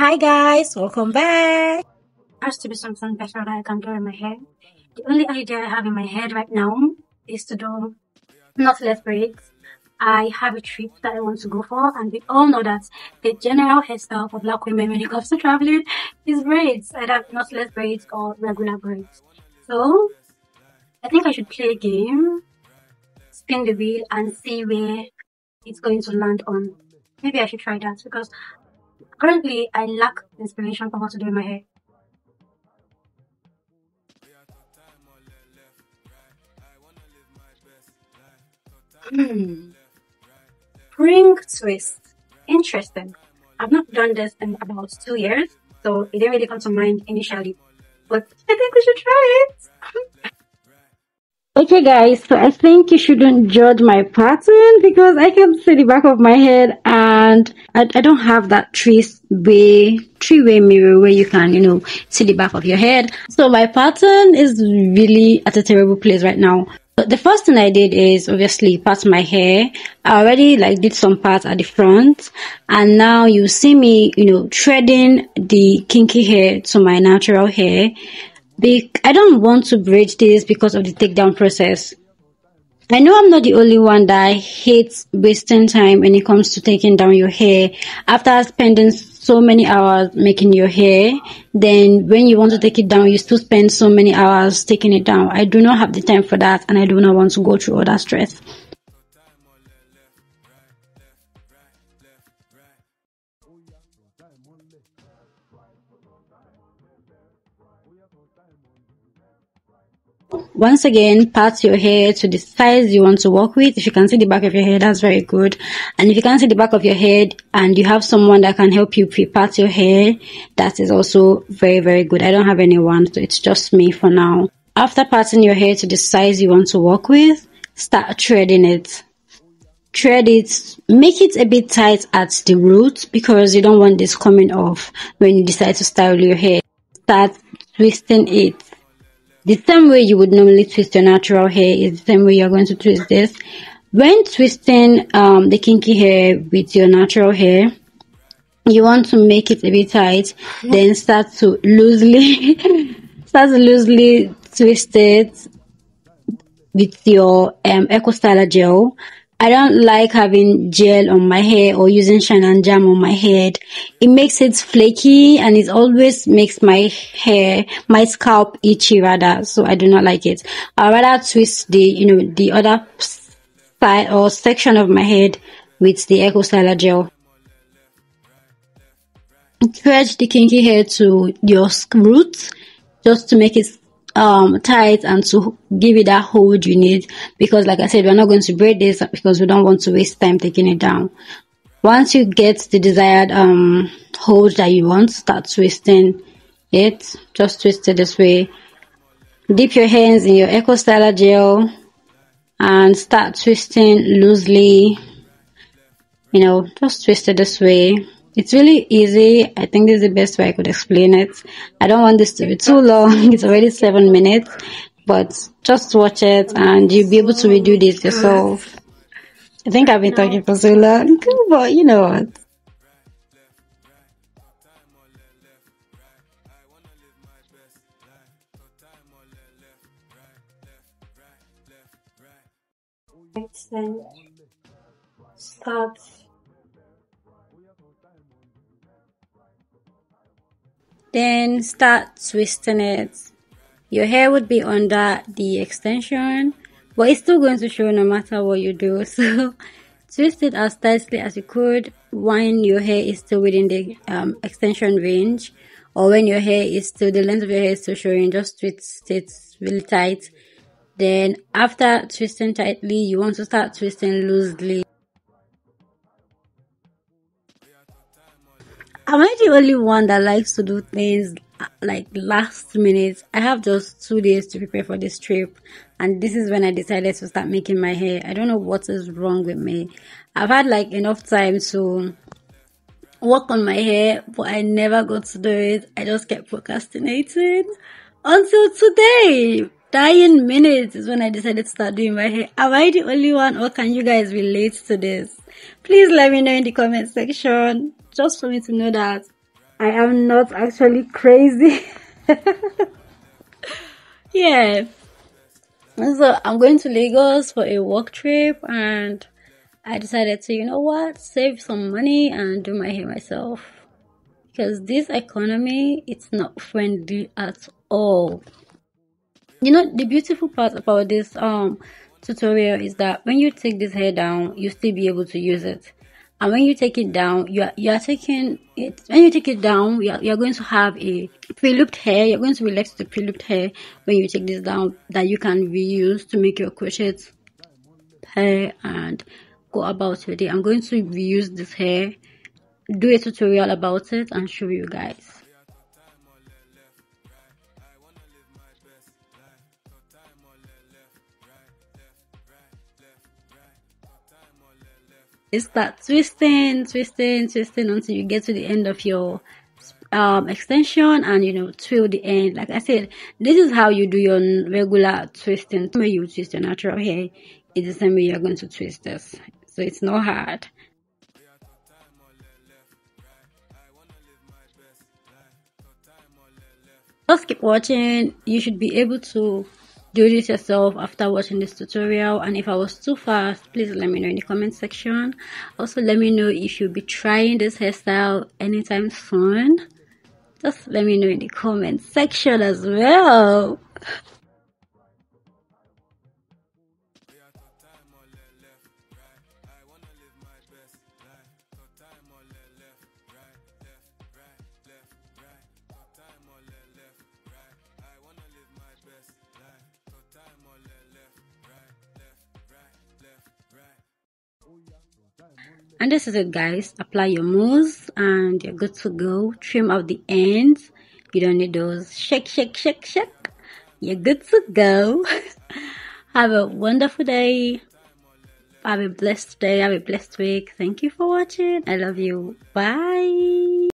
Hi guys, welcome back. Has to be something better that I can do in my hair. The only idea I have in my head right now is to do knotless braids. I have a trip that I want to go for, and we all know that the general hairstyle for black women when it comes to traveling is braids, either knotless braids or regular braids. So I think I should play a game, spin the wheel, and see where it's going to land on. Maybe I should try that because currently I lack inspiration for what to do in my hair. Spring twist. Interesting. I've not done this in about 2 years, so it didn't really come to mind initially. But I think we should try it. Okay guys, so I think you shouldn't judge my pattern because I can see the back of my head and I don't have that three-way mirror where you can, see the back of your head. So my pattern is really at a terrible place right now. But the first thing I did is obviously part my hair. I already did some parts at the front, and now you see me, threading the kinky hair to my natural hair. I don't want to braid this because of the takedown process. I know I'm not the only one that hates wasting time when it comes to taking down your hair. After spending so many hours making your hair, then when you want to take it down, you still spend so many hours taking it down. I do not have the time for that, and I do not want to go through all that stress. Once again, part your hair to the size you want to work with. If you can see the back of your hair, that's very good. And if you can't see the back of your head and you have someone that can help you pre-part your hair, that is also very, very good. I don't have anyone, so it's just me for now. After parting your hair to the size you want to work with, start threading it. Thread it, make it a bit tight at the root because you don't want this coming off when you decide to style your hair. Start twisting it. The same way you would normally twist your natural hair is the same way you're going to twist this. When twisting the kinky hair with your natural hair, you want to make it a bit tight, then start to loosely twist it with your Eco Styler gel. I don't like having gel on my hair or using shine and jam on my head. It makes it flaky and it always makes my scalp itchy rather. So I do not like it. I rather twist the other side or section of my head with the Eco Styler gel. Thread the kinky hair to your roots just to make it tight and to give it that hold you need, because like I said, we're not going to braid this because we don't want to waste time taking it down. Once you get the desired hold that you want, start twisting it. Just twist it this way. Dip your hands in your Eco Styler gel and start twisting loosely. Just twist it this way. It's really easy. I think this is the best way I could explain it. I don't want this to be too long. It's already 7 minutes, but just watch it and you'll be able to redo this yourself. I think I've been talking for so long, but you know what? Then start. Then start twisting it. Your hair would be under the extension, but it's still going to show no matter what you do. So twist it as tightly as you could when your hair is still within the extension range, or when your hair is still, the length of your hair is still showing, just twist it really tight. Then after twisting tightly, you want to start twisting loosely. Am I the only one that likes to do things like last minute? I have just 2 days to prepare for this trip, and this is when I decided to start making my hair. I don't know what is wrong with me. I've had enough time to work on my hair, but I never got to do it. I just kept procrastinating until today. Dying minutes is when I decided to start doing my hair. Am I the only one, or can you guys relate to this? Please let me know in the comment section, just for me to know that I am not actually crazy. Yeah. So I'm going to Lagos for a work trip, and I decided to, you know what, save some money and do my hair myself. Because this economy, it's not friendly at all. You know, the beautiful part about this tutorial is that when you take this hair down, you still be able to use it. And when you take it down, you are taking it. When you take it down, you're going to have a pre-looped hair. You're going to be left with the pre-looped hair when you take this down that you can reuse to make your crochet hair and go about your day. I'm going to reuse this hair, do a tutorial about it, and show you guys. Start twisting until you get to the end of your extension, and you know, till the end. Like I said, this is how you do your regular twisting. The way you twist your natural hair is the same way you're going to twist this, so it's not hard. Just keep watching. You should be able to do this yourself after watching this tutorial. And if I was too fast, please let me know in the comment section. Also, let me know if you'll be trying this hairstyle anytime soon. Just let me know in the comment section as well. And this is it, guys. Apply your mousse and you're good to go. Trim out the ends. You don't need those. Shake. You're good to go. Have a wonderful day. Have a blessed day. Have a blessed week. Thank you for watching. I love you. Bye.